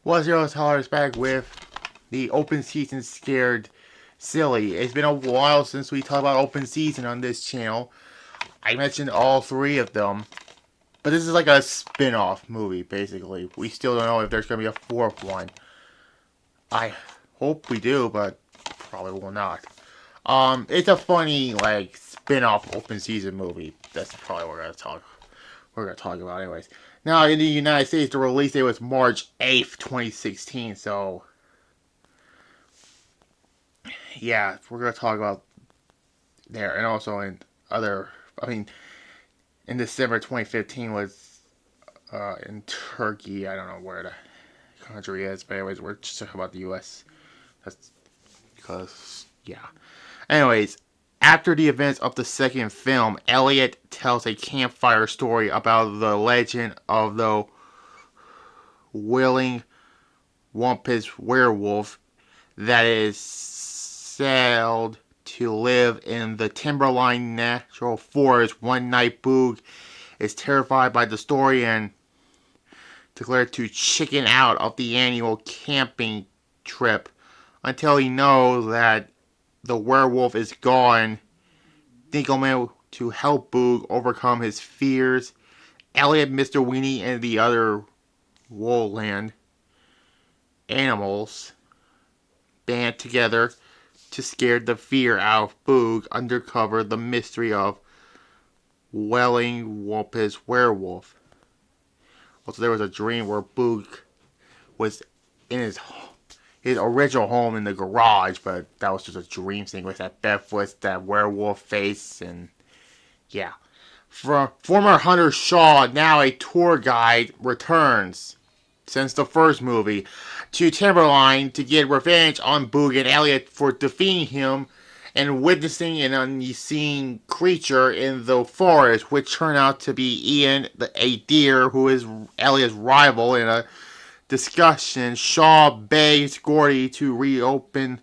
What's your Tyler's back with the open season scared silly. It's been a while since we talked about open season on this channel. I mentioned all three of them, but this is like a spin-off movie, basically. We still don't know if there's gonna be a fourth one. I hope we do, but probably will not. It's a funny like spin-off open season movie. That's probably what we're gonna talk about anyways. Now in the United States, the release date was March 8th, 2016. So yeah, we're gonna talk about there, and also in other. I mean, in December 2015 was in Turkey. I don't know where the country is, but anyways, we're just talking about the U.S. That's because yeah. Anyways, after the events of the second film, Elliot tells a campfire story about the legend of the Willing Wampus werewolf that is said to live in the Timberline National Forest. One night, Boog is terrified by the story and declared to chicken out of the annual camping trip until he knows that the werewolf is gone. Dinkelman to help Boog overcome his fears. Elliot, Mr. Weenie, and the other Woolland animals band together to scare the fear out of Boog, undercover the mystery of Welling Wampus werewolf. Also, there was a dream where Boog was in his original home in the garage, but that was just a dream thing with that Beth was that werewolf face, and yeah. Former Hunter Shaw, now a tour guide, returns since the first movie to Timberline to get revenge on Boog and Elliot for defeating him and witnessing an unseen creature in the forest, which turned out to be Ian, a deer who is Elliot's rival. In a discussion, Shaw begs Gordy to reopen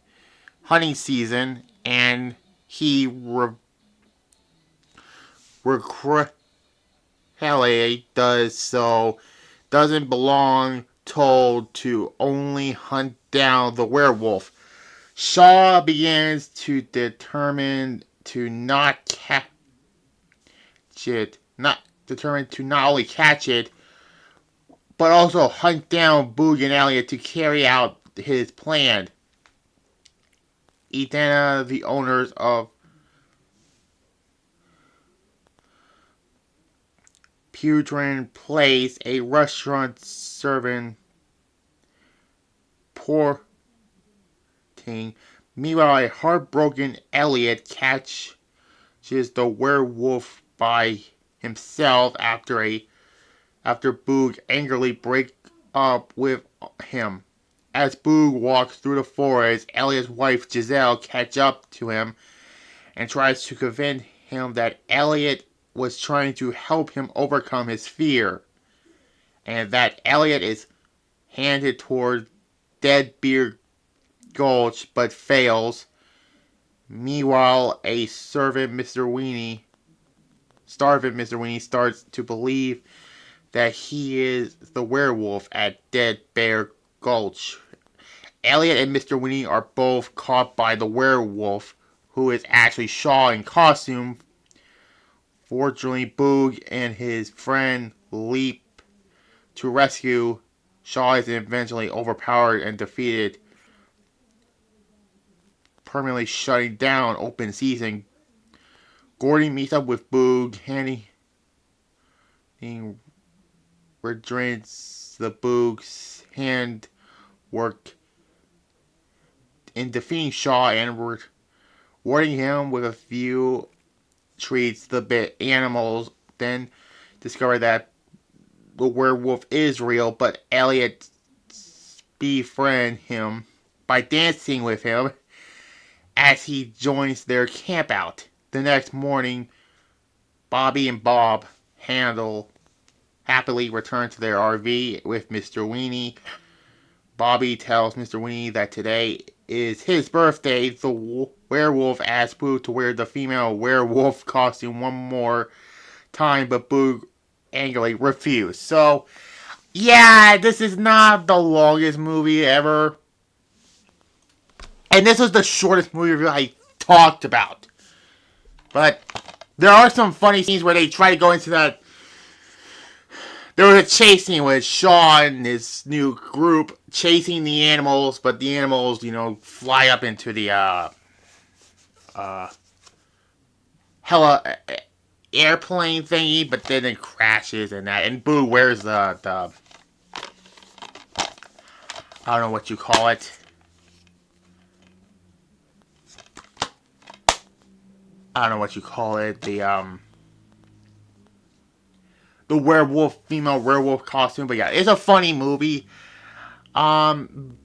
hunting season, and he does so. Doesn't belong told to only hunt down the werewolf. Shaw begins to determine to not catch it, not determined to not only catch it, but also hunt down Boog and Elliot to carry out his plan. Edana, the owners of Putrin Place, a restaurant serving porting. Meanwhile, a heartbroken Elliot catches the werewolf by himself after Boog angrily breaks up with him. As Boog walks through the forest, Elliot's wife Giselle catches up to him and tries to convince him that Elliot was trying to help him overcome his fear, and that Elliot is handed toward Dead Beer Gulch but fails. Meanwhile, a starving Mr. Weenie starts to believe that he is the werewolf at Dead Bear Gulch. Elliot and Mr. Weenie are both caught by the werewolf, who is actually Shaw in costume. Fortunately, Boog and his friend leap to rescue. Shaw is eventually overpowered and defeated, permanently shutting down open season. Gordy meets up with Boog, handing restrains the Boog's handwork in defeating Shaw and rewarding him with a few treats. The animals then discover that the werewolf is real, but Elliot befriends him by dancing with him as he joins their campout. The next morning, Bobby and Bob happily return to their RV with Mr. Weenie. Bobby tells Mr. Weenie that today is his birthday. The werewolf asks Boog to wear the female werewolf costume one more time, but Boog angrily refused. So, Yeah, this is not the longest movie ever. And this was the shortest movie review I talked about. But there are some funny scenes where they try to go into that. There was a chase scene with Shaw and his new group chasing the animals, but the animals, fly up into the uh, hella airplane thingy, but then it crashes and that. And Boo wears the I don't know what you call it. I don't know what you call it. The werewolf, female werewolf costume. But yeah, it's a funny movie. Um,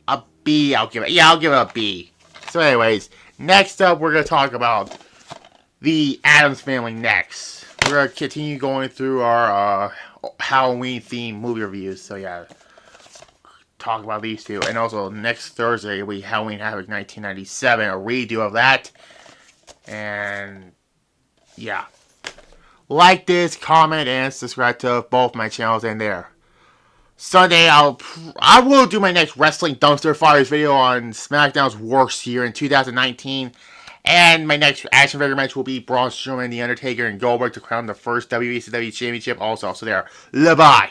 a B. I'll give it. Yeah, I'll give it a B. So, anyways, next up, we're gonna talk about the Addams Family. Next, we're gonna continue going through our Halloween themed movie reviews. So yeah, talk about these two, and also next Thursday we Halloween Havoc 1997, a redo of that, and yeah. Like this, comment, and subscribe to both my channels and there. Sunday, I will do my next Wrestling Dumpster Fires video on SmackDown's worst year in 2019. And my next action figure match will be Braun Strowman, The Undertaker, and Goldberg to crown the first WCW Championship also. So there. Bye.